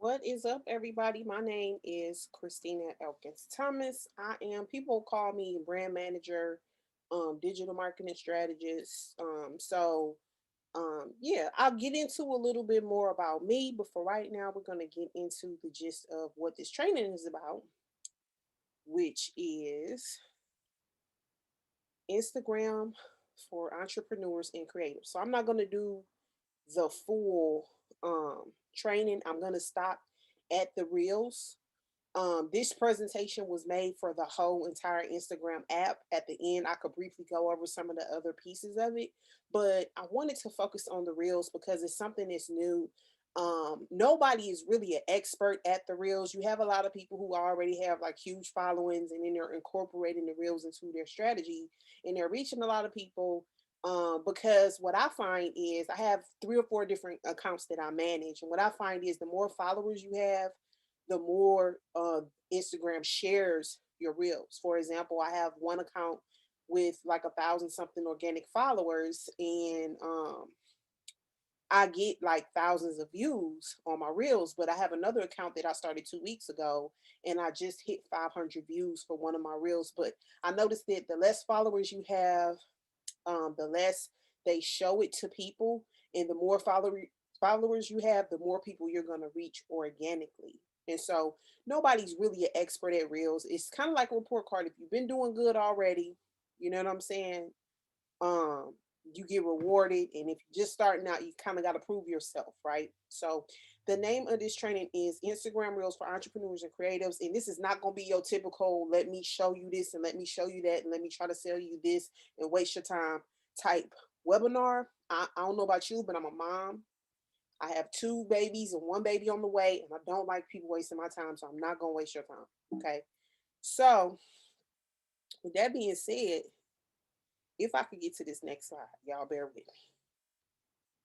What is up, everybody? My name is Christina Elkins Thomas. I am, people call me brand manager, digital marketing strategist. Yeah, I'll get into a little bit more about me, but for right now, we're going to get into the gist of what this training is about, which is Instagram for entrepreneurs and creators. So I'm not going to do the full training. I'm going to stop at the reels. This presentation was made for the whole entire Instagram app. At the end, I could briefly go over some of the other pieces of it, but I wanted to focus on the reels because it's something that's new. Nobody is really an expert at the reels. You have a lot of people who already have like huge followings, and then they're incorporating the reels into their strategy, and they're reaching a lot of people. Because what I find is I have three or four different accounts that I manage, and what I find is the more followers you have, the more Instagram shares your reels. For example, I have one account with like 1,000 something organic followers, and I get like thousands of views on my reels. But I have another account that I started 2 weeks ago, and I just hit 500 views for one of my reels. But I noticed that the less followers you have, the less they show it to people, and the more followers you have, the more people you're going to reach organically. And so nobody's really an expert at reels. It's kind of like a report card. If you've been doing good already, you know what I'm saying? Um, you get rewarded, and if you're just starting out, you kind of got to prove yourself, right? So the name of this training is Instagram Reels for Entrepreneurs and Creatives, and this is not going to be your typical "let me show you this and let me show you that and let me try to sell you this and waste your time" type webinar. I don't know about you, but I'm a mom. I have two babies and one baby on the way, and I don't like people wasting my time, so I'm not going to waste your time. Okay. So, with that being said, if I could get to this next slide, y'all bear with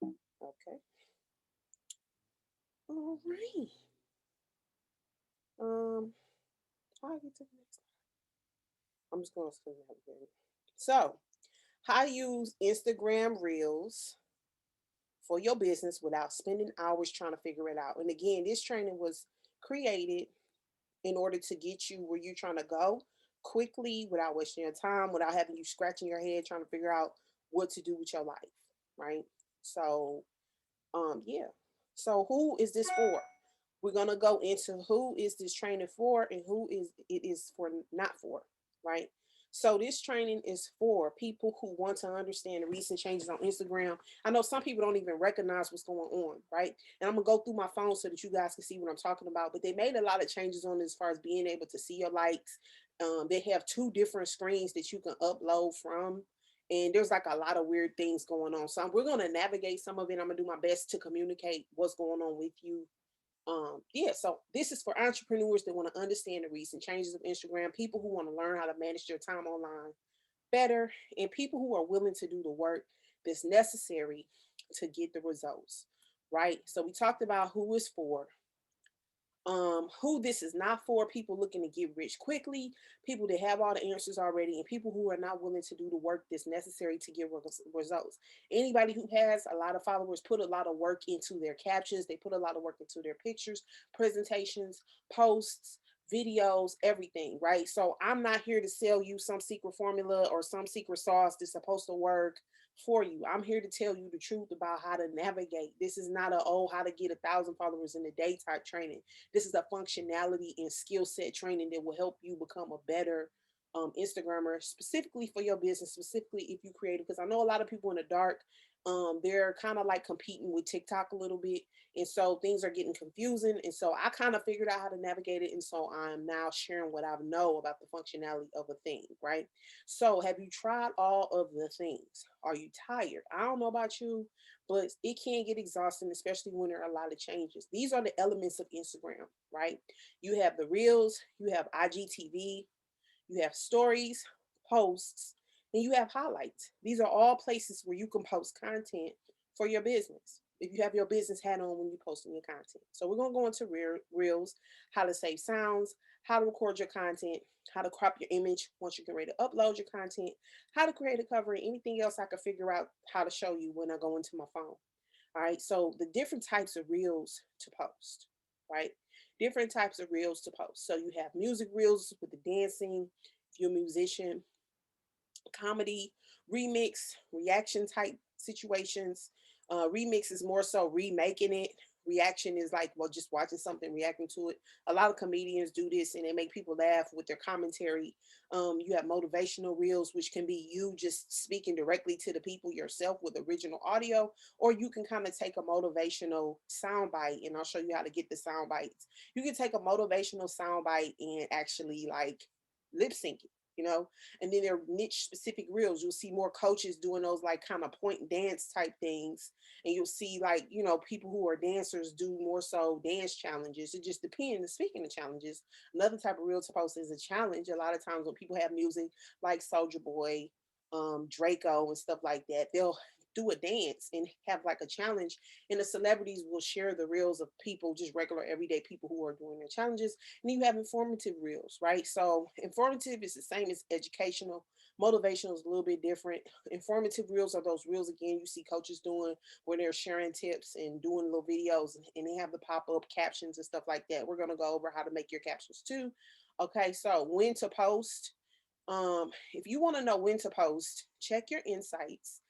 me. Okay. All right. How I get to the next slide? I'm just going to spin that again. So, how to use Instagram Reels for your business without spending hours trying to figure it out. And again, this training was created in order to get you where you're trying to go quickly without wasting your time, without having you scratching your head trying to figure out what to do with your life, right? So, yeah. So who is this for? We're gonna go into who is this training for and who is it is for not for, right? So this training is for people who want to understand the recent changes on Instagram. I know some people don't even recognize what's going on, right? And I'm gonna go through my phone so that you guys can see what I'm talking about. But they made a lot of changes on as far as being able to see your likes. They have two different screens that you can upload from, and there's like a lot of weird things going on. So we're going to navigate some of it. I'm going to do my best to communicate what's going on with you. Yeah, so this is for entrepreneurs that want to understand the recent changes of Instagram, people who want to learn how to manage their time online better, and people who are willing to do the work that's necessary to get the results, right? So we talked about who is for, who this is not for: people looking to get rich quickly, people that have all the answers already, and people who are not willing to do the work that's necessary to get results. Anybody who has a lot of followers put a lot of work into their captions, they put a lot of work into their pictures, presentations, posts, videos, everything, right? So I'm not here to sell you some secret formula or some secret sauce that's supposed to work for you. I'm here to tell you the truth about how to navigate. This is not a, oh, how to get 1,000 followers in a day type training. This is a functionality and skill set training that will help you become a better Instagrammer, specifically for your business, specifically if you create it. Because I know a lot of people in the dark, they're kind of like competing with TikTok a little bit. And so things are getting confusing. And so I kind of figured out how to navigate it. And so I'm now sharing what I know about the functionality of a thing, right? So have you tried all of the things? Are you tired? I don't know about you, but it can get exhausting, especially when there are a lot of changes. These are the elements of Instagram, right? You have the reels, you have IGTV, you have stories, posts, and you have highlights. These are all places where you can post content for your business. If you have your business hat on when you're posting your content. So we're going to go into reels, how to save sounds, how to record your content, how to crop your image once you get ready to upload your content, how to create a cover, and anything else I could figure out how to show you when I go into my phone. All right. So the different types of reels to post. right? Different types of reels to post. So you have music reels with the dancing, if you're a musician, comedy, remix, reaction type situations. Remix is more so remaking it. Reaction is like, well, just watching something, reacting to it. A lot of comedians do this and they make people laugh with their commentary. You have motivational reels, which can be you just speaking directly to the people yourself with original audio, or you can kind of take a motivational soundbite, and I'll show you how to get the sound bites. You can take a motivational soundbite and actually like lip sync it, you know, and then there are niche specific reels. You'll see more coaches doing those like kind of point dance type things. And you'll see like, you know, people who are dancers do more so dance challenges. It just depends. Speaking of challenges, another type of reel to post is a challenge. A lot of times when people have music like Soldier Boy, Draco and stuff like that, they'll do a dance and have like a challenge, and the celebrities will share the reels of people, just regular everyday people who are doing their challenges. And you have informative reels, right? So informative is the same as educational. Motivational is a little bit different. Informative reels are those reels again you see coaches doing where they're sharing tips and doing little videos, and they have the pop-up captions and stuff like that. We're going to go over how to make your captions too. Okay, so when to post. If you want to know when to post, check your insights.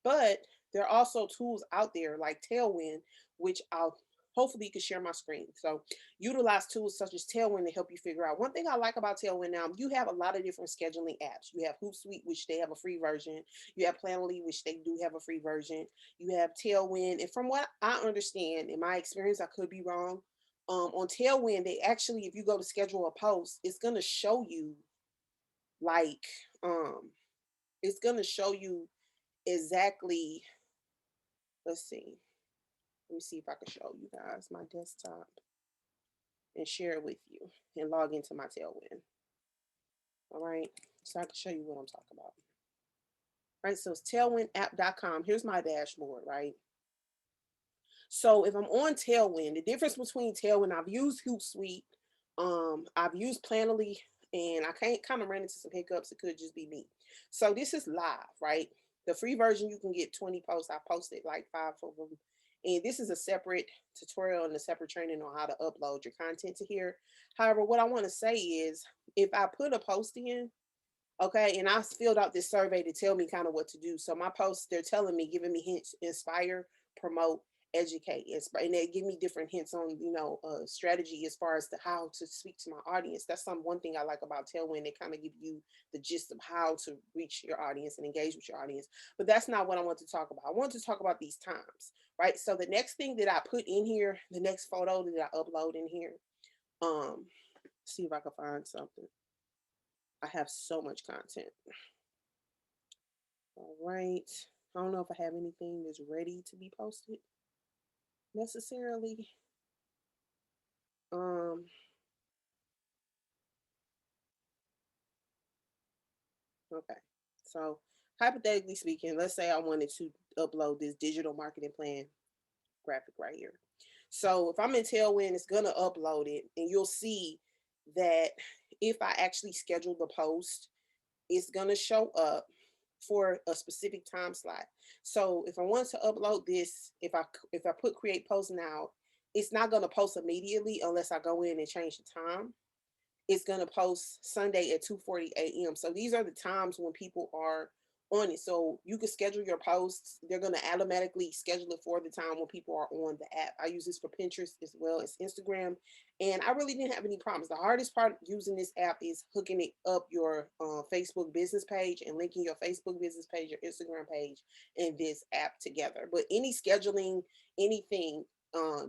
But there are also tools out there like Tailwind, which I'll hopefully you can share my screen. So utilize tools such as Tailwind to help you figure out. One thing I like about Tailwind now, you have a lot of different scheduling apps. You have Hootsuite, which they have a free version. You have Planoly, which they do have a free version. You have Tailwind. And from what I understand, in my experience, I could be wrong. On Tailwind, they actually, if you go to schedule a post, it's gonna show you like um it's gonna show you exactly. Let's see. Let me see if I can show you guys my desktop and share it with you and log into my Tailwind. All right. So I can show you what I'm talking about. All right. So it's tailwindapp.com. Here's my dashboard, right? So if I'm on Tailwind, the difference between Tailwind, I've used Hootsuite, I've used Planoly, and I can't kind of ran into some hiccups. It could just be me. So this is live, right? The free version you can get 20 posts. I posted like 5 of them. And this is a separate tutorial and a separate training on how to upload your content to here. However, what I want to say is if I put a post in, okay, and I filled out this survey to tell me kind of what to do. So my posts, they're telling me, giving me hints, inspire, promote, educate, and they give me different hints on, strategy as far as to how to speak to my audience. That's one thing I like about Tailwind. They kind of give you the gist of how to reach your audience and engage with your audience. But that's not what I want to talk about. I want to talk about these times, right? So the next thing that I put in here, the next photo that I upload in here, um, see if I can find something. I have so much content. All right. I don't know if I have anything that's ready to be posted necessarily. Um, okay. So hypothetically speaking, let's say I wanted to upload this digital marketing plan graphic right here. So if I'm in Tailwind, it's gonna upload it, and you'll see that if I actually schedule the post, it's gonna show up for a specific time slot. So if I want to upload this, if I put create post now, it's not gonna post immediately unless I go in and change the time. It's going to post Sunday at 2:40 a.m. So these are the times when people are on it. So you can schedule your posts. They're going to automatically schedule it for the time when people are on the app. I use this for Pinterest as well as Instagram. And I really didn't have any problems. The hardest part using this app is hooking it up your Facebook business page and linking your Facebook business page, your Instagram page, and this app together. But any scheduling, anything,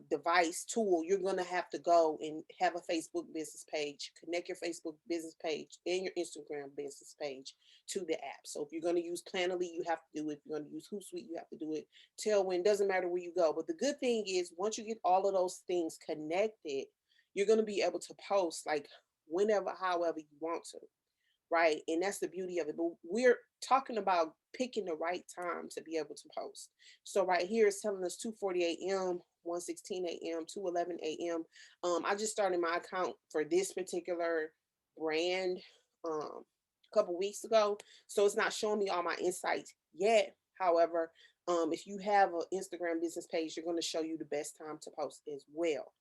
device tool, you're going to have to go and have a Facebook business page, connect your Facebook business page and your Instagram business page to the app. So if you're going to use Planoly, you have to do it. If you're going to use Hootsuite, you have to do it. Tailwind, doesn't matter where you go. But the good thing is once you get all of those things connected, you're going to be able to post like whenever, however you want to, right? And that's the beauty of it. But we're talking about picking the right time to be able to post. So right here it's telling us 2:40 a.m., 1:16 a.m., 2:11 a.m. I just started my account for this particular brand a couple weeks ago, so it's not showing me all my insights yet. However, if you have an Instagram business page, you're going to show you the best time to post as well.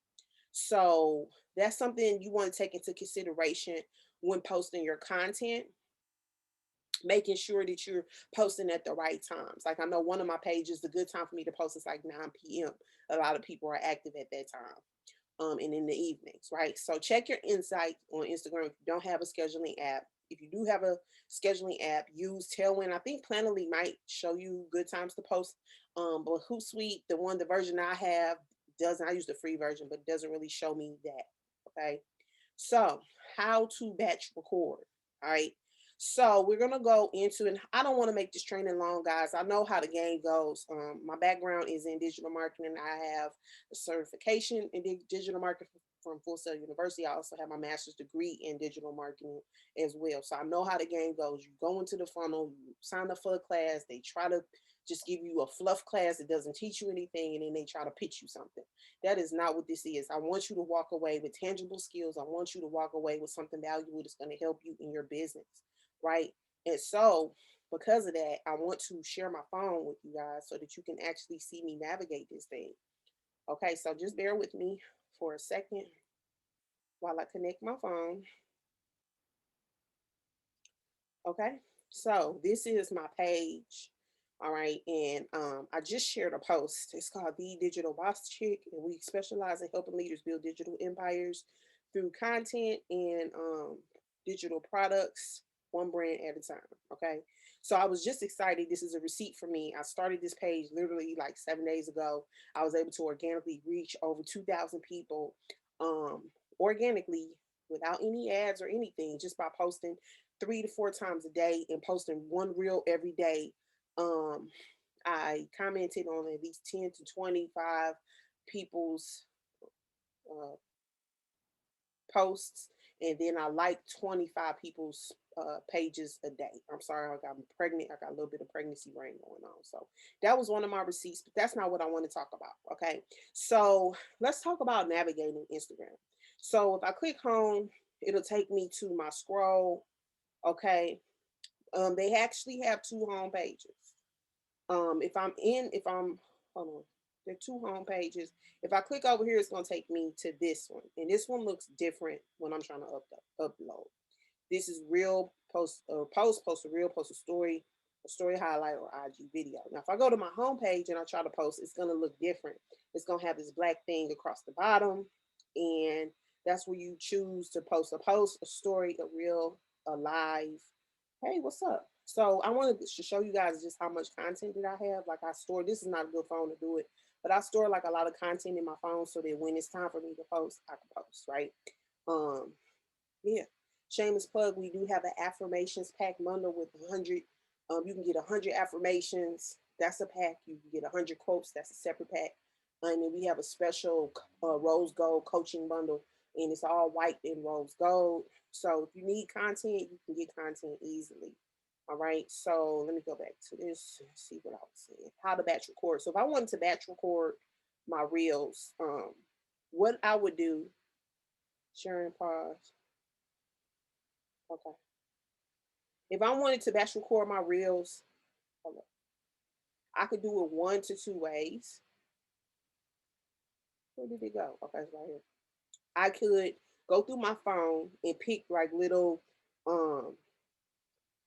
So that's something you want to take into consideration when posting your content, making sure that you're posting at the right times. Like I know one of my pages, the good time for me to post is like 9 p.m. A lot of people are active at that time. And in the evenings, right? So check your insight on Instagram if you don't have a scheduling app. If you do have a scheduling app, use Tailwind. I think Planoly might show you good times to post. But Hootsuite, the version I have, doesn't. I use the free version, but it doesn't really show me that. Okay. So, how to batch record. All right. So we're gonna go into, and I don't want to make this training long, guys. I know how the game goes. My background is in digital marketing. I have a certification in digital marketing from Full Sail University. I also have my master's degree in digital marketing as well. So I know how the game goes. You go into the funnel, you sign up for a class. They try to just give you a fluff class that doesn't teach you anything, and then they try to pitch you something. That is not what this is. I want you to walk away with tangible skills. I want you to walk away with something valuable that's going to help you in your business, right? And so, because of that, I want to share my phone with you guys so that you can actually see me navigate this thing. Okay, so just bear with me for a second while I connect my phone. Okay, so this is my page. All right, and I just shared a post. It's called The Digital Boss Chick, and we specialize in helping leaders build digital empires through content and digital products, one brand at a time. Okay, so I was just excited. This is a receipt for me. I started this page literally like 7 days ago. I was able to organically reach over 2,000 people, um, organically without any ads or anything, just by posting 3 to 4 times a day and posting one reel every day. Um, I commented on at least 10 to 25 people's uh, posts, and then I like 25 people's pages a day. I'm sorry, I'm pregnant. I got a little bit of pregnancy brain going on. So that was one of my receipts, but that's not what I want to talk about. Okay. So let's talk about navigating Instagram. So if I click home, it'll take me to my scroll. Okay. They actually have two home pages. If I'm, hold on, there are two home pages. If I click over here, it's gonna take me to this one, and this one looks different when I'm trying to upload. This is real post a reel, post a story highlight, or IG video. Now, if I go to my home page and I try to post, it's gonna look different. It's gonna have this black thing across the bottom, and that's where you choose to post, a story, a reel, a live. Hey, what's up? So I wanted to show you guys just how much content that I have. Like I store, this is not a good phone to do it, but I store like a lot of content in my phone so that when it's time for me to post, I can post, right? Um, yeah. Shameless plug, we do have an affirmations pack bundle with 100. You can get 100 affirmations. That's a pack. You can get 100 quotes. That's a separate pack. And then we have a special rose gold coaching bundle, and it's all white and rose gold. So if you need content, you can get content easily. All right. So let me go back to this and see what I was saying. How to batch record. So if I wanted to batch record my reels, what I would do, sharing pause. Okay. If I wanted to batch record my reels, I could do it 1 to 2 ways. Where did it go? Okay, it's right here. I could go through my phone and pick like little um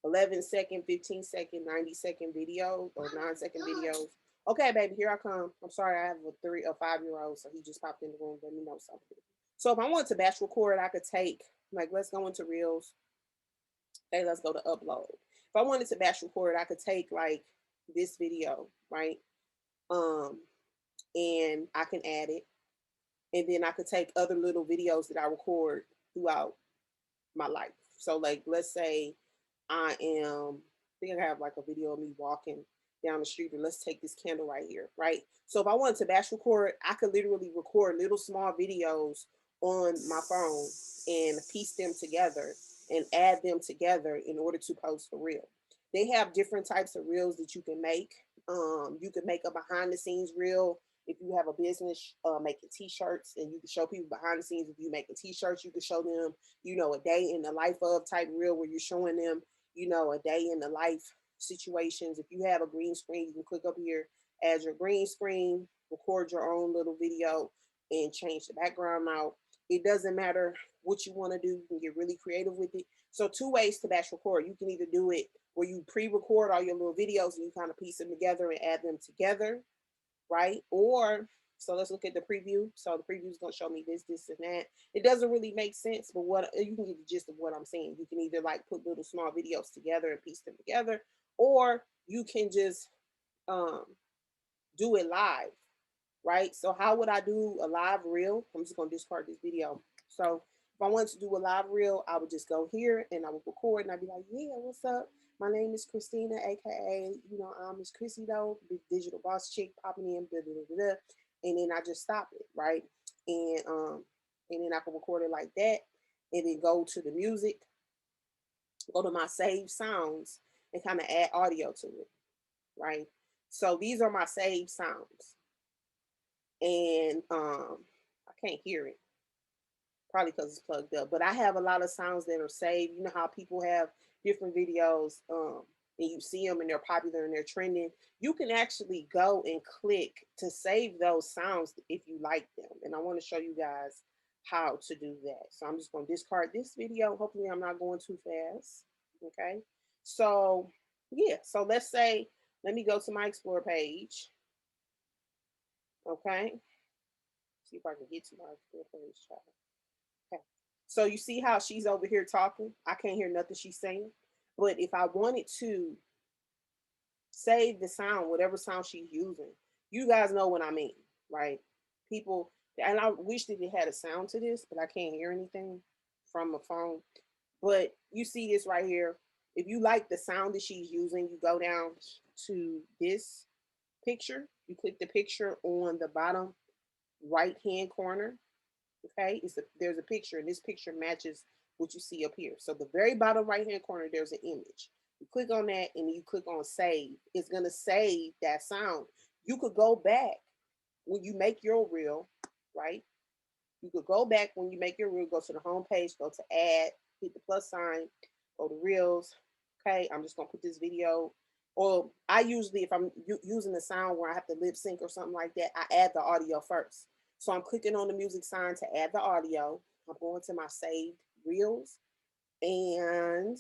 11-second, 15-second, 90-second videos or 9-second videos. Okay, baby, here I come. I'm sorry, I have a 5-year old, so he just popped in the room. Let me know something. So if I wanted to batch record, I could take like let's go into reels. Okay, let's go to upload. If I wanted to batch record, I could take like this video, right? Um, and I can add it. And then I could take other little videos that I record throughout my life. So like let's say I think I have like a video of me walking down the street, or let's take this candle right here, right? So if I wanted to batch record, I could literally record little small videos on my phone and piece them together and add them together in order to post a reel. They have different types of reels that you can make. You can make a behind the scenes reel if you have a business making t-shirts, and you can show people behind the scenes. If you making t-shirts, you can show them, a day in the life of type reel where you're showing them, a day in the life situations. If you have a green screen, you can click up here, add your green screen, record your own little video, and change the background out. It doesn't matter what you want to do. You can get really creative with it. So two ways to batch record. You can either do it where you pre-record all your little videos and you kind of piece them together and add them together, right? Or so let's look at the preview. So the preview is going to show me this, this, and that. It doesn't really make sense, but what you can get the gist of what I'm saying. You can either like put little small videos together and piece them together, or you can just um, do it live, right? So how would I do a live reel? I'm just gonna discard this video. So if I wanted to do a live reel, I would just go here and I would record and I'd be like, yeah, what's up? My name is Christina, aka, I'm Miss Chrissy though, big digital boss chick popping in, blah, blah, blah, blah. And then I just stop it, right? And then I can record it like that, and then go to the music, go to my saved sounds, and kind of add audio to it, right? So these are my saved sounds, and I can't hear it probably because it's plugged up. But I have a lot of sounds that are saved. You know how people have different videos, and you see them and they're popular and they're trending. You can actually go and click to save those sounds if you like them. And I want to show you guys how to do that. So I'm just going to discard this video. Hopefully I'm not going too fast. Okay. So yeah. So let's say, let me go to my Explore page. Okay. See if I can get to my Explore page. Okay. So you see how she's over here talking? I can't hear nothing she's saying. But if I wanted to save the sound, whatever sound she's using, you guys know what I mean, right? People, and I wish that it had a sound to this, but I can't hear anything from a phone. But you see this right here. If you like the sound that she's using, you go down to this picture. You click the picture on the bottom right hand corner. Okay, there's a picture, and this picture matches what you see up here. So the very bottom right hand corner, there's an image. You click on that and you click on save. It's gonna save that sound. You could go back when you make your reel, right? You could go back when you make your reel, go to the home page, go to add, hit the plus sign, go to reels. Okay, I'm just gonna put this video. Or I usually, if I'm using the sound where I have to lip sync or something like that, I add the audio first. So I'm clicking on the music sign to add the audio. I'm going to my saved reels, and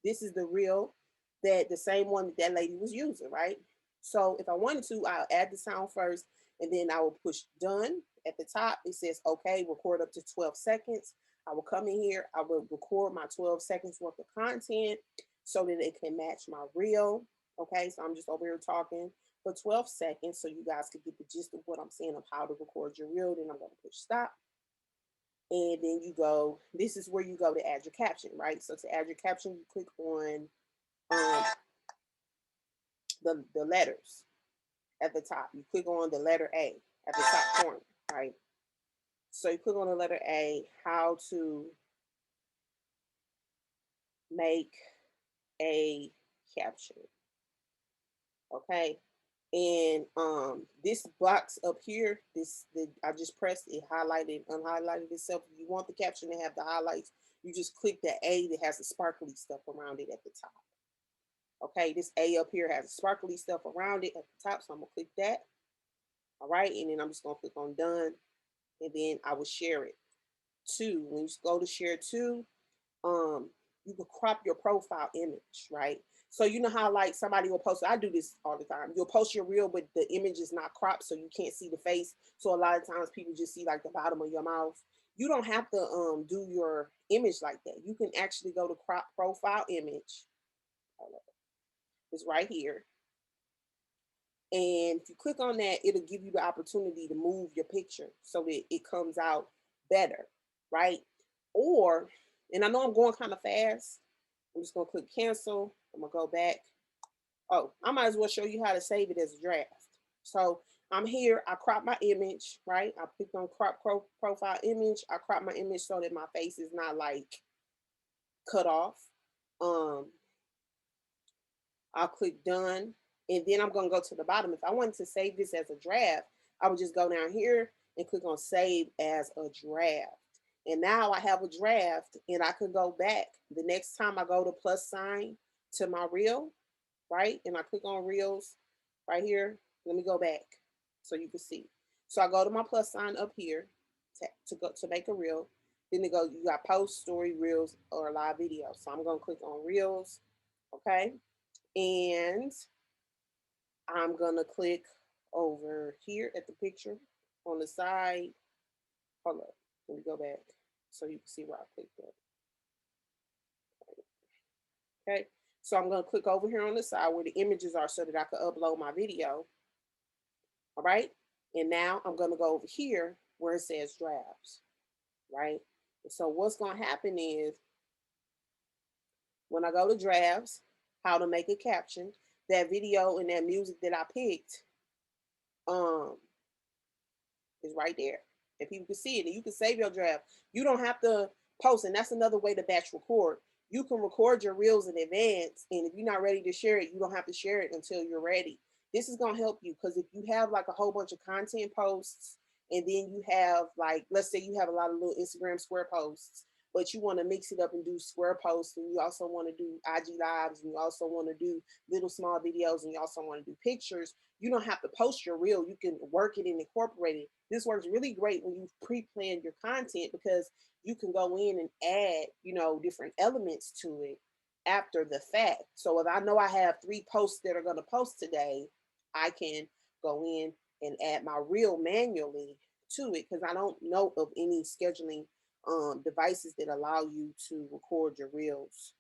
this is the reel that the same one that lady was using, right? So if I wanted to, I'll add the sound first, and then I will push done. At the top, it says, okay, record up to 12 seconds. I will come in here, I will record my 12 seconds worth of content so that it can match my reel. Okay, so I'm just over here talking for 12 seconds so you guys can get the gist of what I'm saying of how to record your reel. Then I'm going to push stop. And then you go, this is where you go to add your caption, right? So to add your caption, you click on um, the letters at the top. You click on the letter A at the top corner, right? So you click on the letter A, how to make a caption, okay? And this box up here, I just pressed it, highlighted, unhighlighted itself. If you want the caption to have the highlights, you just click the A that has the sparkly stuff around it at the top. Okay, this A up here has sparkly stuff around it at the top, so I'm gonna click that. All right, and then I'm just gonna click on done, and then I will share it to. When you go to share to, you can crop your profile image, right? So you know how like somebody will post, I do this all the time. You'll post your reel, but the image is not cropped, so you can't see the face. So a lot of times people just see like the bottom of your mouth. You don't have to do your image like that. You can actually go to crop profile image. It's right here. And if you click on that, it'll give you the opportunity to move your picture so that it comes out better, right? Or, and I know I'm going kind of fast. I'm just gonna click cancel. I'm gonna go back. Oh, I might as well show you how to save it as a draft. So I'm here, I crop my image, right? I click on crop profile image. I crop my image so that my face is not like cut off. Um, I'll click done, and then I'm gonna go to the bottom. If I wanted to save this as a draft, I would just go down here and click on save as a draft. And now I have a draft, and I can go back the next time I go to plus sign to my reel, right? And I click on reels right here. Let me go back so you can see. So I go to my plus sign up here to go to make a reel. Then it go, you got post, story, reels, or live video. So I'm gonna click on reels, okay? And I'm gonna click over here at the picture on the side. Hold up, let me go back so you can see where I clicked at. Okay, so I'm gonna click over here on the side where the images are so that I can upload my video. All right, and now I'm gonna go over here where it says drafts, right? And so what's gonna happen is when I go to drafts, how to make a caption, that video and that music that I picked, um, is right there. And people can see it and you can save your draft. You don't have to post, and that's another way to batch record. You can record your reels in advance, and if you're not ready to share it, you don't have to share it until you're ready. This is gonna help you because if you have like a whole bunch of content posts, and then you have like, let's say you have a lot of little Instagram square posts, but you want to mix it up and do square posts, and you also want to do IG lives, and you also want to do little small videos, and you also want to do pictures, you don't have to post your reel. You can work it and incorporate it. This works really great when you pre-plan your content because you can go in and add, different elements to it after the fact. So if I know I have 3 posts that are going to post today, I can go in and add my reel manually to it because I don't know of any scheduling devices that allow you to record your reels,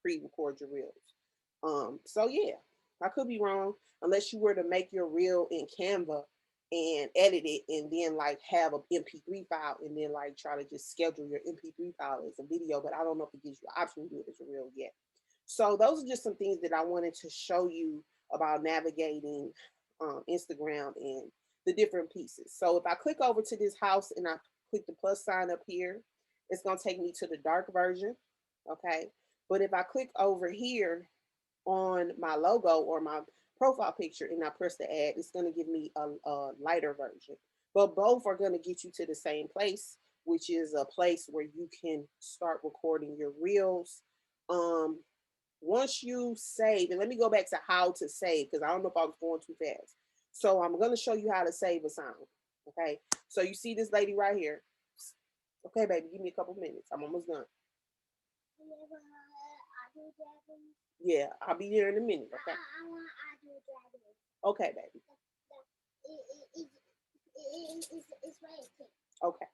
pre-record your reels. So yeah, I could be wrong unless you were to make your reel in Canva and edit it and then like have an MP3 file and then like try to just schedule your MP3 file as a video. But I don't know if it gives you an option to do it as a reel yet. So those are just some things that I wanted to show you about navigating Instagram and the different pieces. So if I click over to this house and I click the plus sign up here, it's going to take me to the dark version. Okay. But if I click over here on my logo or my profile picture and I press the add, it's going to give me a lighter version. But both are going to get you to the same place, which is a place where you can start recording your reels. Once you save, and let me go back to how to save because I don't know if I was going too fast. So I'm going to show you how to save a sound. Okay. So you see this lady right here. Okay, baby, give me a couple minutes. I'm almost done. Yeah, I'll be there in a minute. Okay. Okay, baby. Okay.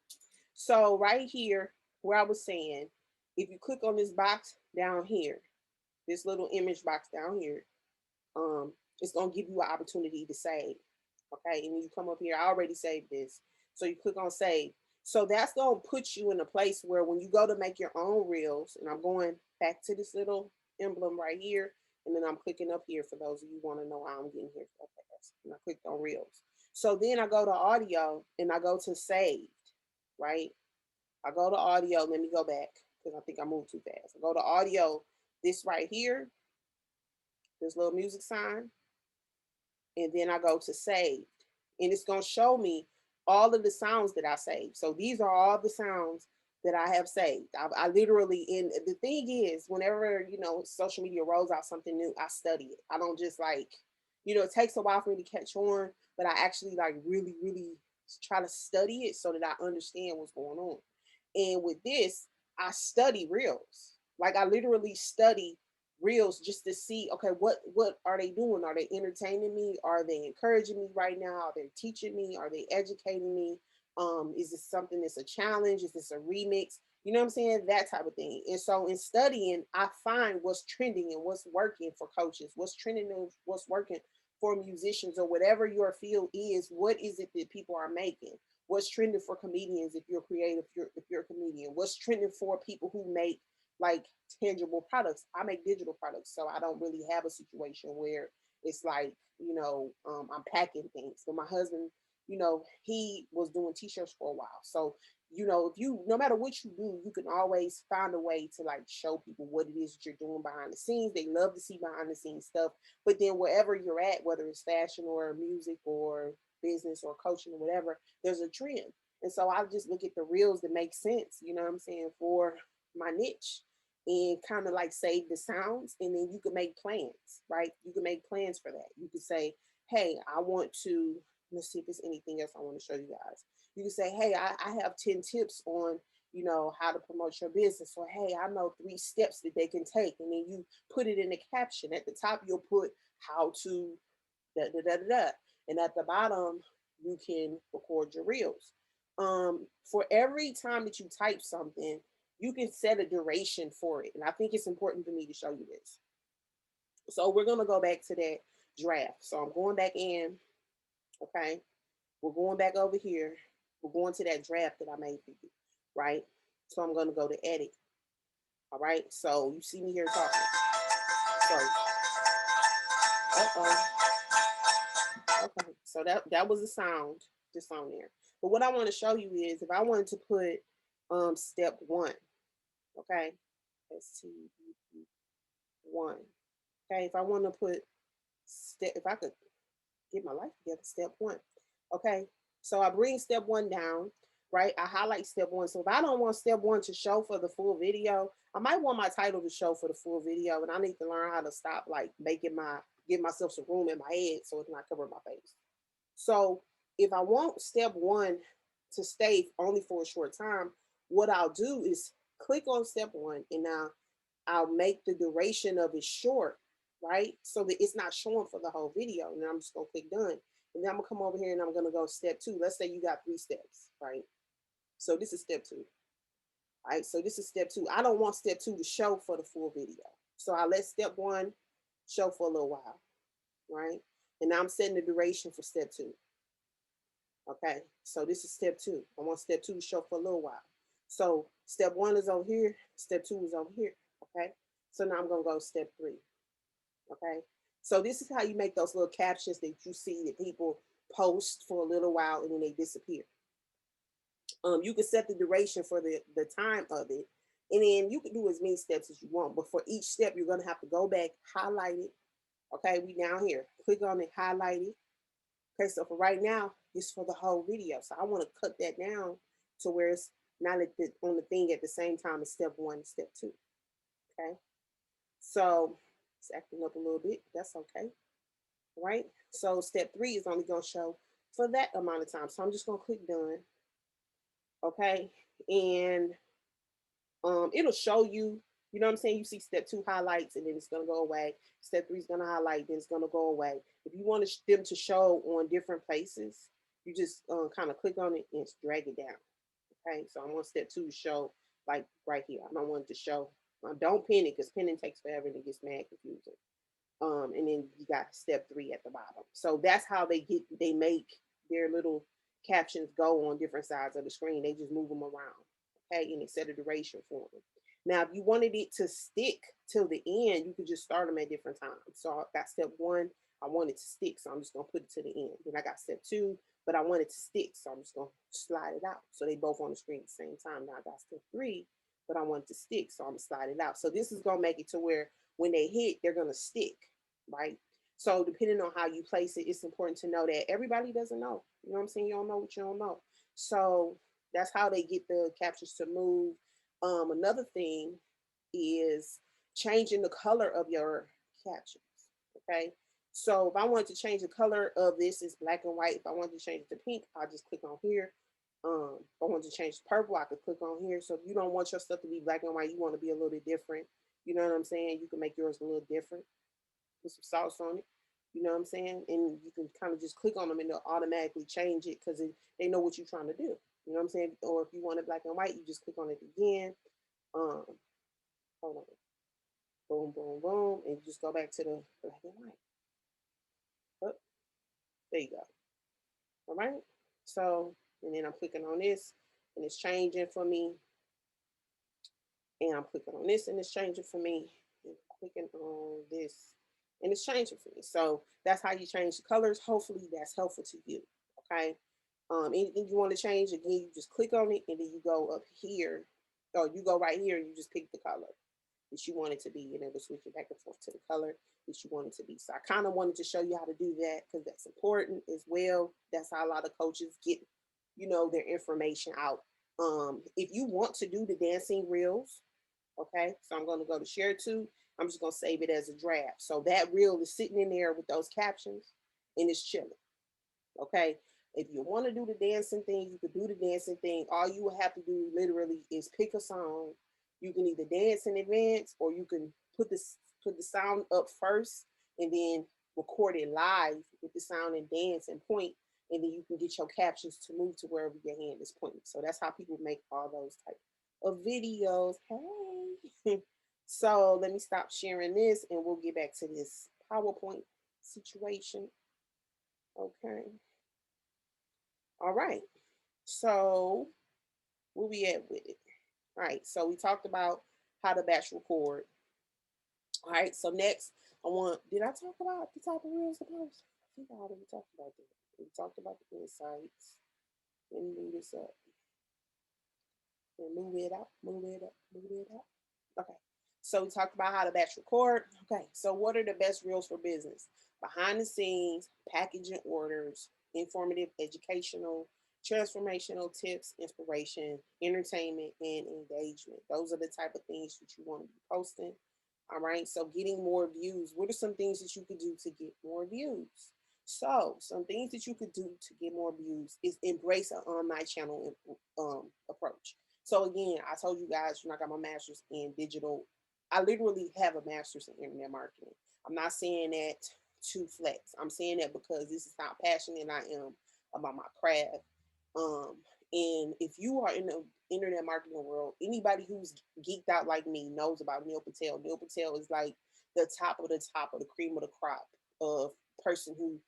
So right here, where I was saying, if you click on this box down here, this little image box down here, it's gonna give you an opportunity to save. Okay, and when you come up here, I already saved this. So you click on save. So that's gonna put you in a place where when you go to make your own reels, and I'm going back to this little emblem right here, and then I'm clicking up here for those of you who want to know how I'm getting here so fast. And I clicked on reels. So then I go to audio and I go to saved, right? I go to audio. Let me go back because I think I moved too fast. I go to audio, this right here, this little music sign, and then I go to saved. And it's going to show me all of the sounds that I saved. So these are all the sounds that I have saved. I literally, and the thing is, whenever, social media rolls out something new, I study it. I don't just like, it takes a while for me to catch on, but I actually like really, really try to study it so that I understand what's going on. And with this, I study reels. Like I literally study reels just to see, okay, what are they doing? Are they entertaining me? Are they encouraging me right now? Are they teaching me? Are they educating me? Is this something that's a challenge? Is this a remix? You know what I'm saying? That type of thing. And so in studying, I find what's trending and what's working for coaches, what's trending and what's working for musicians or whatever your field is. What is it that people are making? What's trending for comedians if you're creative, if you're a comedian? What's trending for people who make like tangible products? I make digital products, so I don't really have a situation where it's like, I'm packing things. But my husband, he was doing t-shirts for a while. So, if you, no matter what you do, you can always find a way to like show people what it is that you're doing behind the scenes. They love to see behind the scenes stuff. But then wherever you're at, whether it's fashion or music or business or coaching or whatever, there's a trend. And so I just look at the reels that make sense, you know what I'm saying, for my niche and kind of like save the sounds. And then you can make plans, right? You can make plans for that. You could say, hey, I want to Let's see if there's anything else I want to show you guys. You can say, hey, I have 10 tips on, how to promote your business. Or, hey, I know 3 steps that they can take. And then you put it in the caption. At the top, you'll put how to da da da da da. And at the bottom, you can record your reels. For every time that you type something, you can set a duration for it. And I think it's important for me to show you this. So we're going to go back to that draft. So I'm going back in. Okay. We're going back over here. We're going to that draft that I made for you. Right. So I'm going to go to edit. All right. So you see me here talking. So, uh-oh. Okay. So that was the sound just on there. But what I want to show you is if I wanted to put step 1. Okay. STEP1. Okay. If I want to put if I could get my life together, step 1. Okay. So I bring step 1 down, right? I highlight step 1. So if I don't want step 1 to show for the full video, I might want my title to show for the full video. And I need to learn how to stop like give myself some room in my head so it's not covering my face. So if I want step 1 to stay only for a short time, what I'll do is click on step 1 and now I'll make the duration of it short, right? So that it's not showing for the whole video. And then I'm just gonna click done. And then I'm gonna come over here and I'm gonna go step 2. Let's say you got 3 steps, right? So this is step 2. All right, so this is step 2. I don't want step 2 to show for the full video. So I let step 1 show for a little while, right? And now I'm setting the duration for step 2. Okay, so this is step 2. I want step 2 to show for a little while. So step 1 is over here, step 2 is over here. Okay, so now I'm gonna go step 3. Okay, so this is how you make those little captions that you see that people post for a little while and then they disappear. You can set the duration for the time of it, and then you can do as many steps as you want. But for each step, you're gonna have to go back, highlight it. Okay, we down here. Click on it, highlight it. Okay, so for right now, it's for the whole video. So I want to cut that down to where it's not on the thing at the same time as step 1 and step 2. Okay, so it's acting up a little bit. That's okay. Right. So step 3 is only going to show for that amount of time. So I'm just going to click done. Okay, and it'll show you. You know what I'm saying? You see step 2 highlights and then it's going to go away. Step 3 is going to highlight, then it's going to go away. If you want them to show on different places, you just kind of click on it and drag it down. Okay, so I want step 2 to show like right here. I don't want it to show. Don't pin it because pinning takes forever and it gets mad confusing. And then you got step 3 at the bottom. So that's how they make their little captions go on different sides of the screen. They just move them around. Okay, and they set a duration for them. Now, if you wanted it to stick till the end, you could just start them at different times. So I got step 1, I want it to stick, so I'm just gonna put it to the end. Then I got step 2, but I want it to stick, so I'm just gonna slide it out. So they both on the screen at the same time. Now I got step 3, but I want it to stick, so I'm gonna slide it out. So this is gonna make it to where when they hit, they're gonna stick, right? So depending on how you place it, it's important to know that everybody doesn't know. You know what I'm saying? You don't know what you don't know. So that's how they get the captions to move. Another thing is changing the color of your captions. Okay. So if I want to change the color of this, it's black and white. If I want to change it to pink, I'll just click on here. If I want to change to purple, I could click on here. So if you don't want your stuff to be black and white, you want to be a little bit different. You know what I'm saying? You can make yours a little different. Put some sauce on it. You know what I'm saying? And you can kind of just click on them and they'll automatically change it because they know what you're trying to do. You know what I'm saying? Or if you want it black and white, you just click on it again. Hold on. Boom, boom, boom. And you just go back to the black and white. Oh, there you go. All right. So, and then I'm clicking on this and it's changing for me. And I'm clicking on this and it's changing for me. And I'm clicking on this and it's changing for me. So that's how you change the colors. Hopefully that's helpful to you. Okay. Anything you want to change, again, you just click on it and then you go up here. Or you go right here and you just pick the color that you want it to be, and it'll switch it back and forth to the color that you want it to be. So I kind of wanted to show you how to do that because that's important as well. That's how a lot of coaches get, their information out. If you want to do the dancing reels, okay, so I'm going to go to share to. I'm just going to save it as a draft. So that reel is sitting in there with those captions and it's chilling. Okay. If you want to do the dancing thing, you could do the dancing thing. All you will have to do literally is pick a song. You can either dance in advance or you can put the sound up first and then record it live with the sound and dance and point, and then you can get your captions to move to wherever your hand is pointing. So that's how people make all those type of videos. Hey. So let me stop sharing this and we'll get back to this PowerPoint situation. Okay. All right. So where we at with it? All right. So we talked about how to batch record. All right. So next, did I talk about the type of reels to post? I think I already talked about that. We talked about the insights. Let me move this up and move it out, move it up, move it out. Okay. So we talked about how to batch record. Okay. So what are the best reels for business? Behind the scenes, packaging orders, informative, educational, transformational tips, inspiration, entertainment, and engagement. Those are the type of things that you want to be posting. All right. So getting more views. What are some things that you could do to get more views? So some things that you could do to get more views is embrace an online channel approach. So again, I told you guys, I got my master's in digital. I literally have a master's in internet marketing. I'm not saying that to flex. I'm saying that because this is how passionate I am about my craft. Um, and if you are in the internet marketing world, anybody who's geeked out like me knows about Neil Patel. Neil Patel is like the top of the cream of the crop of person who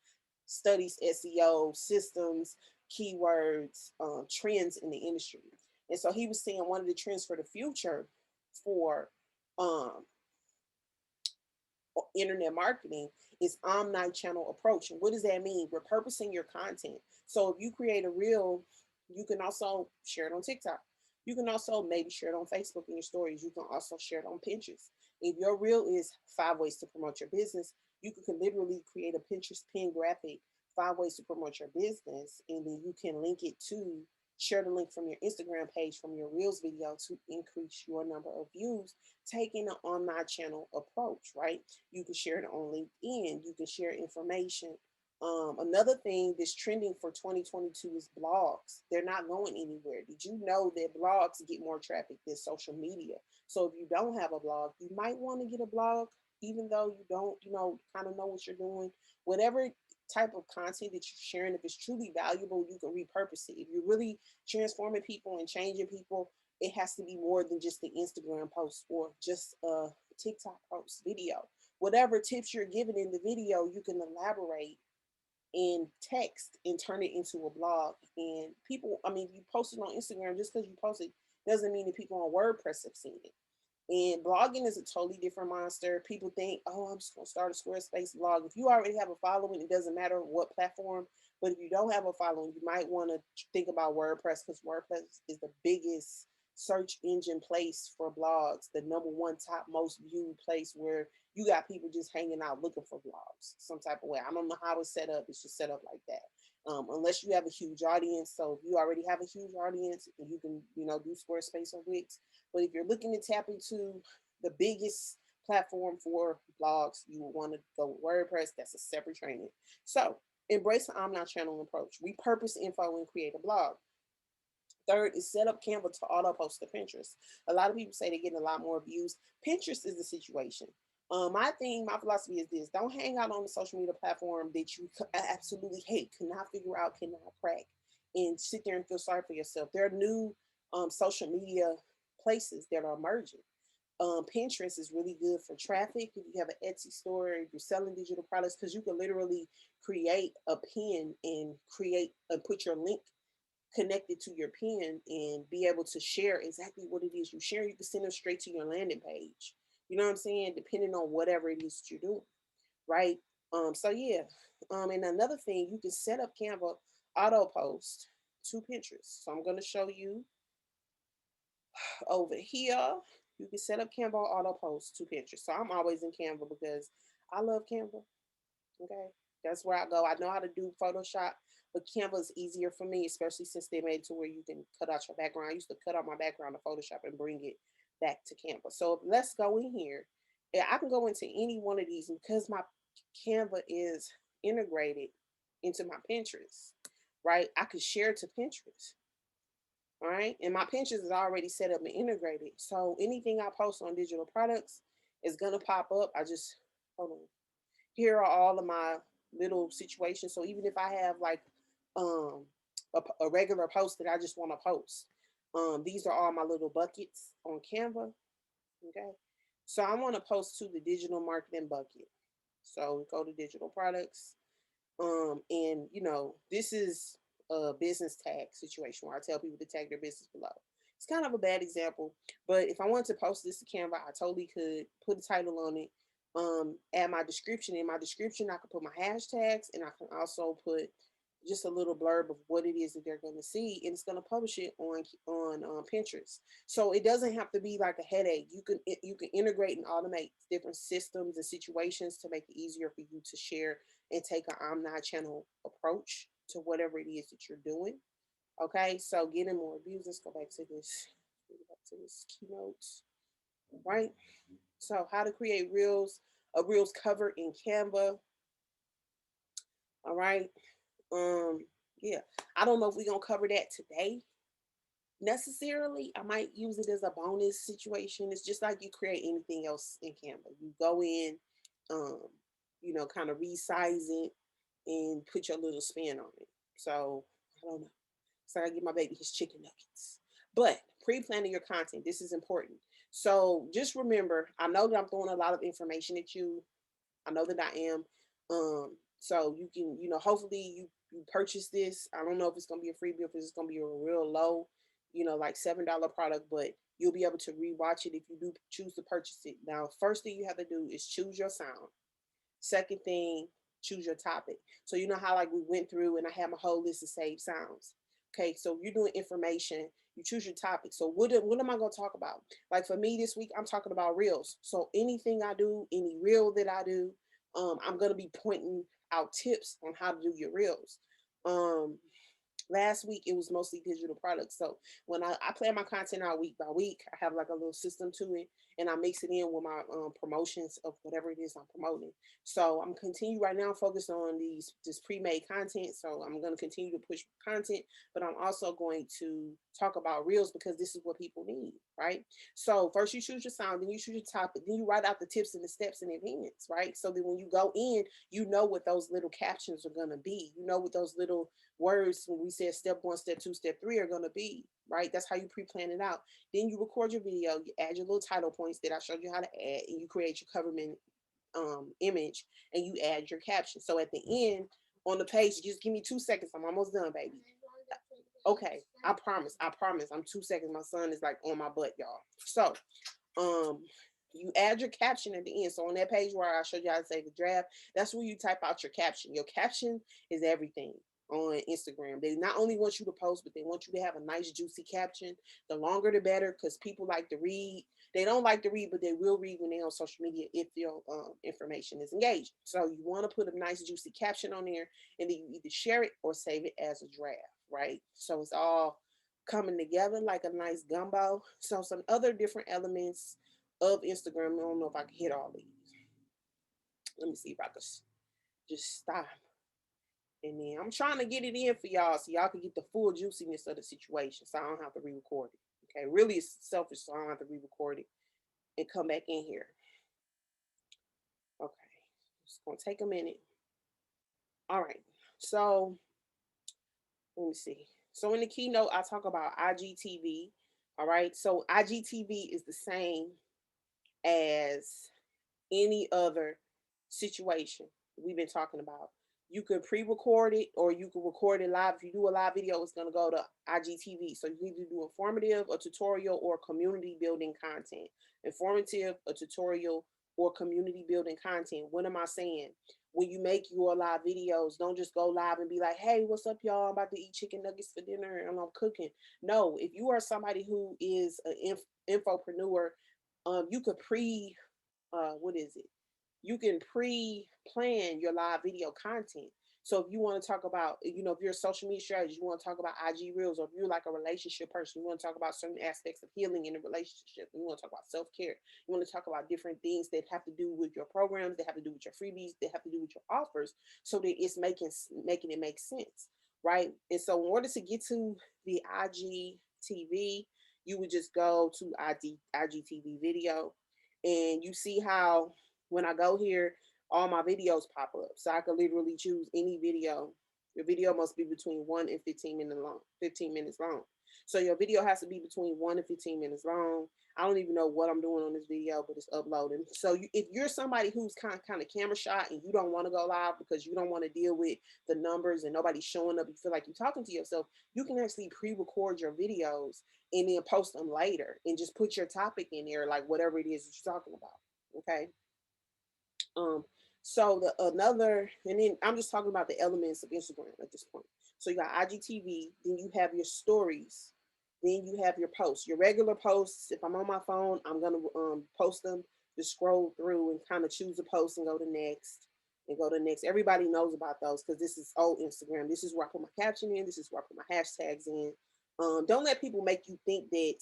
studies SEO systems, keywords, trends in the industry. And so he was saying one of the trends for the future for um, internet marketing is omni-channel approach. And what does that mean? Repurposing your content. So if you create a reel, you can also share it on TikTok. You can also maybe share it on Facebook in your stories. You can also share it on Pinterest. If your reel is 5 ways to promote your business, you can literally create a Pinterest pin graphic, 5 ways to promote your business, and then you can link it to share the link from your Instagram page from your Reels video to increase your number of views, taking an online channel approach, right? You can share it on LinkedIn. You can share information. Another thing that's trending for 2022 is blogs. They're not going anywhere. Did you know that blogs get more traffic than social media? So if you don't have a blog, you might want to get a blog, even though you don't, kind of know what you're doing. Whatever type of content that you're sharing, if it's truly valuable, you can repurpose it. If you're really transforming people and changing people, it has to be more than just the Instagram post or just a TikTok post video. Whatever tips you're giving in the video, you can elaborate in text and turn it into a blog. And people, I mean, you post it on Instagram, just because you post it doesn't mean that people on WordPress have seen it. And blogging is a totally different monster. People think, oh, I'm just going to start a Squarespace blog. If you already have a following, it doesn't matter what platform. But if you don't have a following, you might want to think about WordPress, because WordPress is the biggest search engine place for blogs, the number one top most viewed place where you got people just hanging out looking for blogs some type of way. I don't know how it's set up. It's just set up like that. Unless you have a huge audience. So if you already have a huge audience, you can, do Squarespace or Wix. But if you're looking to tap into the biggest platform for blogs, you will want to go with WordPress. That's a separate training. So embrace the omni-channel approach. Repurpose info and create a blog. Third is set up Canva to auto post to Pinterest. A lot of people say they're getting a lot more views. Pinterest is the situation. My philosophy is this: don't hang out on the social media platform that you absolutely hate, cannot figure out, cannot crack, and sit there and feel sorry for yourself. There are new social media places that are emerging. Pinterest is really good for traffic. If you have an Etsy store, if you're selling digital products, because you can literally create a pin and create and put your link connected to your pen and be able to share exactly what it is you share. You can send them straight to your landing page. You know what I'm saying? Depending on whatever it is that you're doing, right? So yeah. And another thing, you can set up Canva auto post to Pinterest. So I'm going to show you over here. You can set up Canva auto post to Pinterest. So I'm always in Canva because I love Canva. Okay. That's where I go. I know how to do Photoshop, but Canva is easier for me, especially since they made it to where you can cut out your background. I used to cut out my background to Photoshop and bring it back to Canva. So let's go in here. Yeah, I can go into any one of these because my Canva is integrated. into my Pinterest, right? I could share to Pinterest, all right? And my Pinterest is already set up and integrated. So anything I post on digital products is gonna pop up. I just hold on. Here are all of my little situations. So even if I have like um a regular post that I just want to post, these are all my little buckets on Canva. Okay. So I want to post to the digital marketing bucket. So go to digital products. And this is a business tag situation where I tell people to tag their business below. It's kind of a bad example, but if I wanted to post this to Canva, I totally could put a title on it, add my description. In my description, I could put my hashtags, and I can also put just a little blurb of what it is that they're going to see, and it's going to publish it on Pinterest. So it doesn't have to be like a headache. You can integrate and automate different systems and situations to make it easier for you to share and take an omni-channel approach to whatever it is that you're doing. Okay, so getting more views. Let's go back to this. Go back to this keynote, right? So how to create reels, a reels cover in Canva. All right. Um, yeah. I don't know if we're gonna cover that today necessarily. I might use it as a bonus situation. It's just like you create anything else in Canva. You go in, um, kind of resize it and put your little spin on it. So I don't know. So I give my baby his chicken nuggets. But pre-planning your content, this is important. So just remember, I know that I'm throwing a lot of information at you. I know that I am. So you can, hopefully you purchase this. I don't know if it's gonna be a freebie, if it's gonna be a real low, like $7 product, but you'll be able to rewatch it if you do choose to purchase it. Now, first thing you have to do is choose your sound. Second thing, choose your topic. So you know how like we went through and I have a whole list of saved sounds. Okay, so you're doing information, you choose your topic. So what am I gonna talk about? Like for me this week, I'm talking about reels. So anything I do, any reel that I do, I'm gonna be pointing out tips on how to do your reels. Um, Last week it was mostly digital products. So when I plan my content out week by week, I have like a little system to it, and I mix it in with my promotions of whatever it is I'm promoting. So I'm continue right now focused on this pre-made content. So I'm going to continue to push content, but I'm also going to talk about reels because this is what people need, right? So first you choose your sound, then you choose your topic, then you write out the tips and the steps in advance, right? So that when you go in, you know what those little captions are going to be. You know what those little words when we said step one, step two, step three are going to be, right? That's how you pre-plan it out. Then you record your video, you add your little title points that I showed you how to add, and you create your coverman image, and you add your caption. So at the end on the page, just give me 2 seconds. I'm almost done, baby. Okay, I promise. I'm 2 seconds. My son is like on my butt, y'all. So um you add your caption at the end. So on that page where I showed you how to save the draft, that's where you type out your caption. Your caption is everything on Instagram. They not only want you to post, but they want you to have a nice juicy caption. The longer the better, because people like to read. They don't like to read, but they will read when they're on social media if your information is engaged. So you want to put a nice juicy caption on there, and then you either share it or save it as a draft, right? So it's all coming together like a nice gumbo. So some other different elements of Instagram. I don't know if I can hit all these. Let me see if I can just stop. And then I'm trying to get it in for y'all so y'all can get the full juiciness of the situation so I don't have to re-record it. Okay, really it's selfish so I don't have to re-record it and come back in here. Okay, it's gonna take a minute. All right, so let me see. So in the keynote, I talk about IGTV. All right, so IGTV is the same as any other situation we've been talking about. You could pre-record it or you could record it live. If you do a live video, it's going to go to IGTV. So you either do informative, a tutorial, or community building content. Informative, a tutorial, or community building content. What am I saying? When you make your live videos, don't just go live and be like, hey, what's up, y'all? I'm about to eat chicken nuggets for dinner and I'm cooking. No, if you are somebody who is an infopreneur, you could what is it? You can pre-plan your live video content. So if you want to talk about, if you're a social media strategist, you want to talk about IG Reels, or if you're like a relationship person, you want to talk about certain aspects of healing in a relationship, you want to talk about self-care, you want to talk about different things that have to do with your programs, that have to do with your freebies, that have to do with your offers, so that it's making it make sense, right? And so in order to get to the IGTV, you would just go to IGTV video, and you see how when I go here, all my videos pop up. So I could literally choose any video. Your video must be between 1 and 15 minutes long. 15 minutes long. So your video has to be between 1 and 15 minutes long. I don't even know what I'm doing on this video, but it's uploading. So if you're somebody who's kind of camera shy and you don't want to go live because you don't want to deal with the numbers and nobody showing up, you feel like you're talking to yourself, you can actually pre-record your videos and then post them later and just put your topic in there, like whatever it is that you're talking about. Okay. Um, so and then I'm just talking about the elements of Instagram at this point. So you got IGTV, then you have your stories, then you have your posts, your regular posts. If I'm on my phone, I'm gonna post them. Just scroll through and kind of choose a post and go to next and go to next. Everybody knows about those because this is old Instagram. This is where I put my caption in. This is where I put my hashtags in. Don't let people make you think that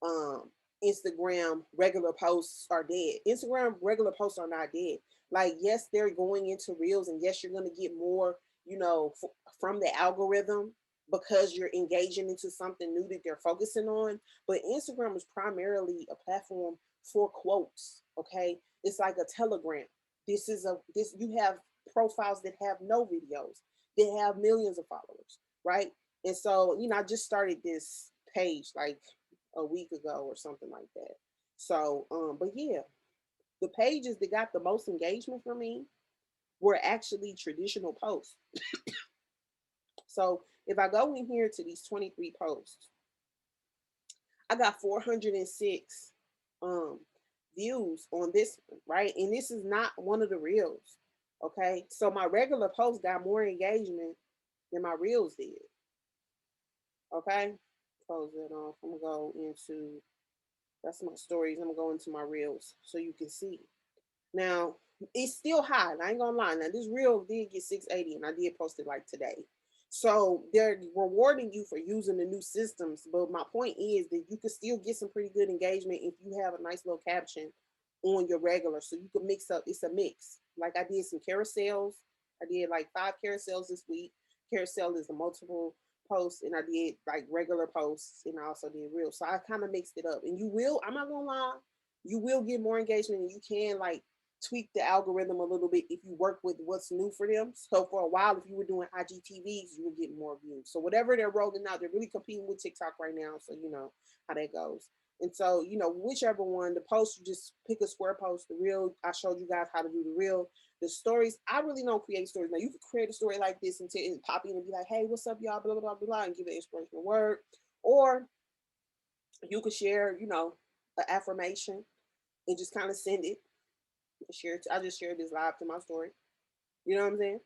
um Instagram regular posts are dead. Instagram regular posts are not dead. Like, yes, they're going into reels, and yes, you're going to get more, from the algorithm because you're engaging into something new that they're focusing on. But Instagram is primarily a platform for quotes. Okay, it's like a Telegram. This you have profiles that have no videos, that have millions of followers, right? And so, I just started this page like a week ago or something like that. So, but yeah, the pages that got the most engagement for me were actually traditional posts. So if I go in here to these 23 posts, I got 406 um views on this one, right? And this is not one of the reels. Okay. So my regular post got more engagement than my reels did. Okay. Close that off. I'm gonna go into that's my stories. I'm gonna go into my reels so you can see. Now it's still high. I ain't gonna lie. Now this reel did get 680, and I did post it like today. So they're rewarding you for using the new systems. But my point is that you can still get some pretty good engagement if you have a nice little caption on your regular. So you can mix up. It's a mix. Like I did some carousels. I did like 5 carousels this week. Carousel is a multiple posts, and I did like regular posts, and I also did real. So I kind of mixed it up. And you will, I'm not gonna lie, you will get more engagement, and you can like tweak the algorithm a little bit if you work with what's new for them. So for a while, if you were doing IGTVs, you would get more views. So whatever they're rolling out, they're really competing with TikTok right now. So you know how that goes. And so, whichever one, the post, you just pick a square post. The reel, I showed you guys how to do the reel. The stories, I really don't create stories. Now, you could create a story like this and pop in and be like, hey, what's up, y'all, blah, blah, blah, blah, and give an inspirational word. Or you could share, an affirmation and just kind of send it. Share it. I just shared this live to my story. You know what I'm saying?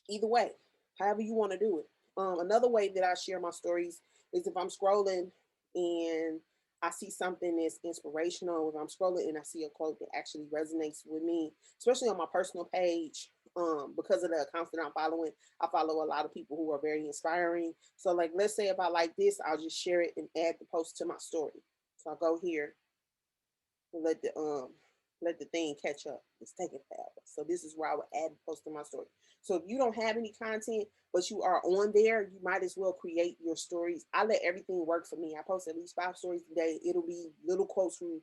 Either way, however you want to do it. Another way that I share my stories is if I'm scrolling and I see something that's inspirational, if I'm scrolling and I see a quote that actually resonates with me, especially on my personal page, because of the accounts that I'm following, I follow a lot of people who are very inspiring. So, like, let's say if I like this, I'll just share it and add the post to my story. So I'll go here and let the thing catch up. It's taking forever. So this is where I would add and post to my story. So if you don't have any content, but you are on there, you might as well create your stories. I let everything work for me. I post at least 5 stories a day. It'll be little quotes from,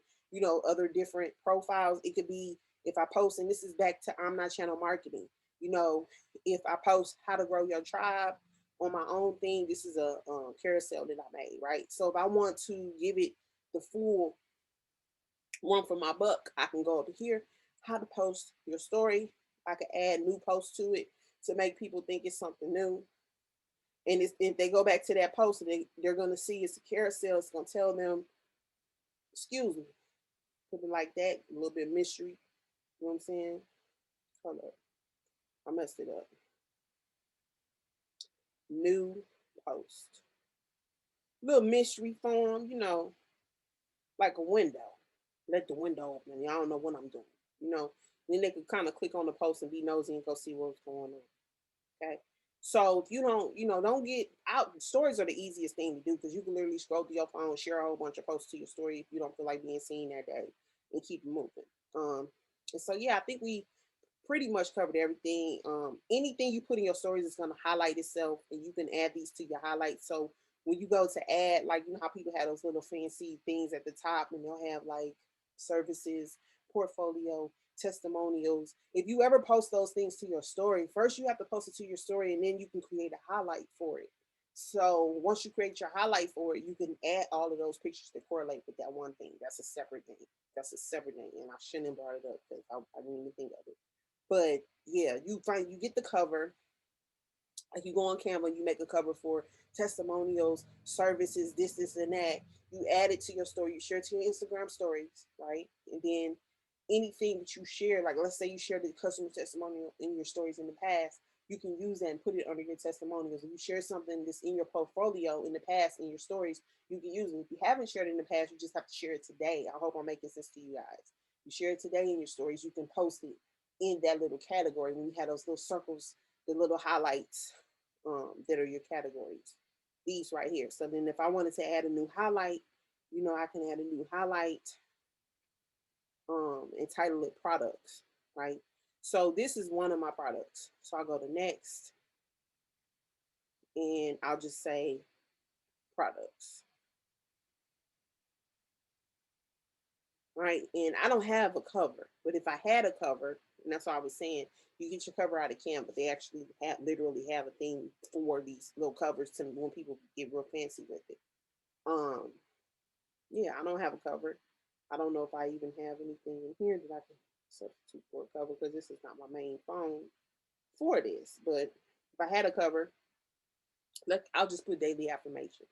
other different profiles. It could be if I post, and this is back to I'm Not Channel Marketing. If I post how to grow your tribe on my own thing, this is a carousel that I made, right? So if I want to give it the full one for my buck, I can go over here, how to post your story. I can add new posts to it to make people think it's something new. And if they go back to that post, they're going to see it's a carousel. It's going to tell them, excuse me, put it like that, a little bit of mystery. You know what I'm saying? Hold up. I messed it up. New post. Little mystery form, like a window. Let the window open. Y'all don't know what I'm doing. Then they could kind of click on the post and be nosy and go see what's going on. Okay. So if you don't, don't get out. Stories are the easiest thing to do because you can literally scroll through your phone, share a whole bunch of posts to your story if you don't feel like being seen that day, and keep it moving. And so yeah, I think we pretty much covered everything. Anything you put in your stories is going to highlight itself, and you can add these to your highlights. So when you go to add, like, how people have those little fancy things at the top, and they'll have like services, portfolio, testimonials. If you ever post those things to your story, first you have to post it to your story, and then you can create a highlight for it. So once you create your highlight for it, you can add all of those pictures that correlate with that one thing. That's a separate thing. That's a separate thing, and I shouldn't have brought it up because I didn't even think of it. But yeah, you get the cover. Like you go on Canva, you make a cover for testimonials, services, this, and that. You add it to your story. You share it to your Instagram stories, right? And then anything that you share, like let's say you share the customer testimonial in your stories in the past, you can use that and put it under your testimonials. If you share something that's in your portfolio in the past in your stories, you can use it. If you haven't shared it in the past, you just have to share it today. I hope I'm making sense to you guys. You share it today in your stories, you can post it in that little category. When you have those little circles, the little highlights that are your categories. These right here. So then if I wanted to add a new highlight, I can add a new highlight and title it products, right? So this is one of my products. So I'll go to next and I'll just say products, right? And I don't have a cover, but if I had a cover, and that's what I was saying, you get your cover out of Canva. They actually literally have a thing for these little covers to when people get real fancy with it. Um, yeah, I don't have a cover. I don't know if I even have anything in here that I can substitute for a cover because this is not my main phone for this. But if I had a cover, I'll just put daily affirmations.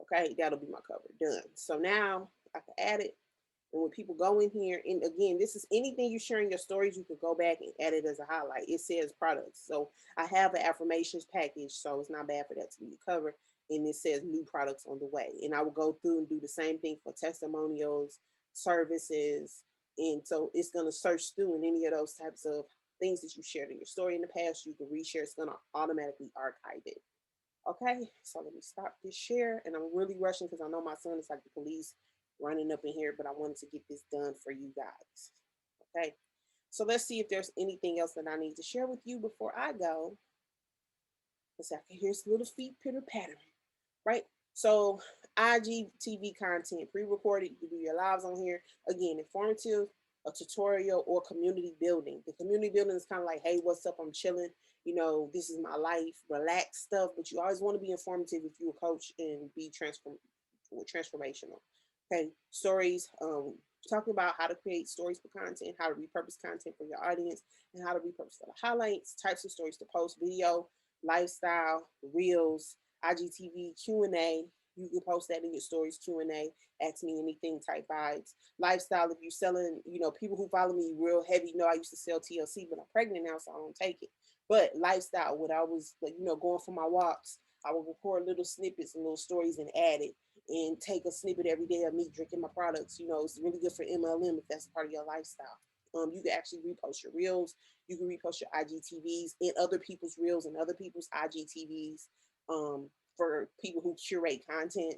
Okay, that'll be my cover. Done. So now I can add it. And when people go in here, and again, this is anything you share in your stories, you could go back and add it as a highlight. It says products. So I have an affirmations package, so it's not bad for that to be the cover. And it says new products on the way. And I will go through and do the same thing for testimonials, services. And so it's going to search through and any of those types of things that you shared in your story in the past, you can reshare. It's going to automatically archive it. Okay, so let me stop this share. And I'm really rushing because I know my son is like the police running up in here, but I wanted to get this done for you guys. Okay, so let's see if there's anything else that I need to share with you before I go. Let's see, I can hear some little feet pitter pattering, right? So IGTV content, pre-recorded, you can do your lives on here. Again, informative, a tutorial, or community building. The community building is kind of like, hey, what's up? I'm chilling. This is my life, relax stuff. But you always want to be informative if you're a coach and be transformational. Okay, stories. Talking about how to create stories for content, how to repurpose content for your audience, and how to repurpose the highlights, types of stories to post, video, lifestyle, reels, IGTV, Q&A. You can post that in your stories, Q&A, ask me anything type vibes. Lifestyle, if you're selling, people who follow me real heavy know I used to sell TLC, but I'm pregnant now, so I don't take it. But lifestyle, when I was, going for my walks, I would record little snippets and little stories and add it and take a snippet every day of me drinking my products. It's really good for MLM if that's part of your lifestyle. You can actually repost your reels. You can repost your IGTVs in other people's reels and other people's IGTVs for people who curate content,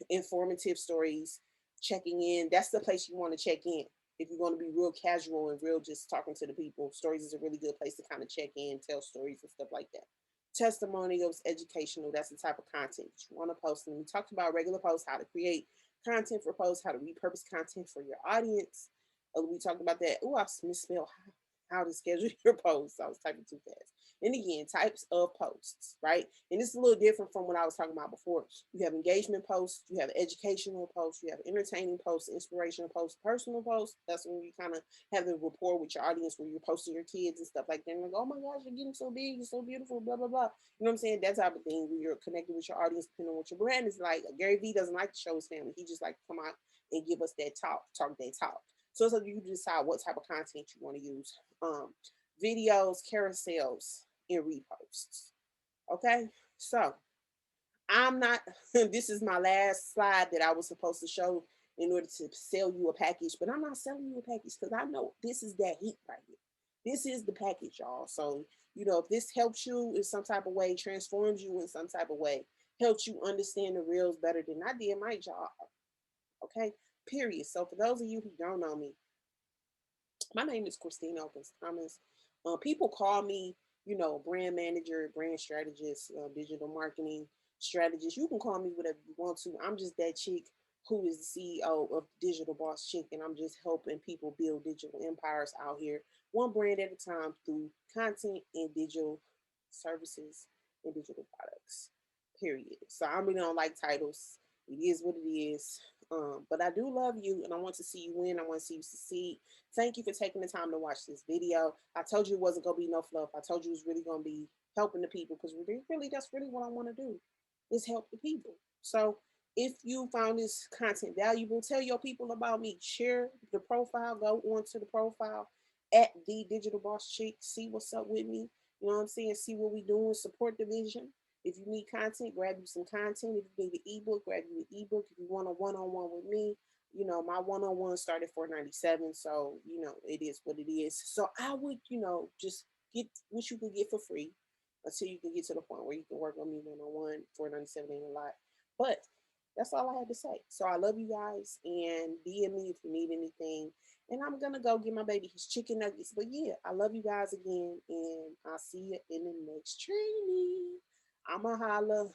informative stories, checking in. That's the place you want to check in. If you're going to be real casual and real just talking to the people, stories is a really good place to kind of check in, tell stories and stuff like that. Testimonials, educational, that's the type of content that you want to post. And we talked about regular posts, how to create content for posts, how to repurpose content for your audience. We talked about that. Oh, I misspelled how to schedule your posts. I was typing too fast. And again, types of posts, right? And this is a little different from what I was talking about before. You have engagement posts, you have educational posts, you have entertaining posts, inspirational posts, personal posts. That's when you kind of have the rapport with your audience where you're posting your kids and stuff like that. And like, oh my gosh, you're getting so big, you're so beautiful, blah, blah, blah. You know what I'm saying? That type of thing where you're connected with your audience, depending on what your brand is like. Gary Vee doesn't like to show his family. He just like to come out and give us that talk that talk. So it's up to you to decide what type of content you want to use. Videos, carousels, and reposts. Okay, so I'm not. This is my last slide that I was supposed to show in order to sell you a package, but I'm not selling you a package because I know this is that heat right here. This is the package, y'all. So, if this helps you in some type of way, transforms you in some type of way, helps you understand the reels better than I did my job. Okay. Period. So for those of you who don't know me, my name is Christina Opens Thomas. People call me, brand manager, brand strategist, digital marketing strategist. You can call me whatever you want to. I'm just that chick who is the CEO of Digital Boss Chick, and I'm just helping people build digital empires out here, one brand at a time through content and digital services and digital products. Period. So I really don't like titles. It is what it is. But I do love you, and I want to see you win. I want to see you succeed. Thank you for taking the time to watch this video. I told you it wasn't gonna be no fluff. I told you it was really gonna be helping the people because really that's really what I want to do is help the people. So if you found this content valuable, tell your people about me. Share the profile. Go on to the profile at the Digital Boss Chick. See what's up with me. You know what I'm saying? See what we doing. Support the vision. If you need content, grab you some content. If you need an ebook, grab you an ebook. If you want a one-on-one with me, my one-on-one started $4.97, so it is what it is. So I would, just get what you can get for free until you can get to the point where you can work on me one-on-one. $4.97 ain't a lot, but that's all I had to say. So I love you guys, and DM me if you need anything. And I'm gonna go get my baby his chicken nuggets. But yeah, I love you guys again, and I'll see you in the next training. I'ma holla.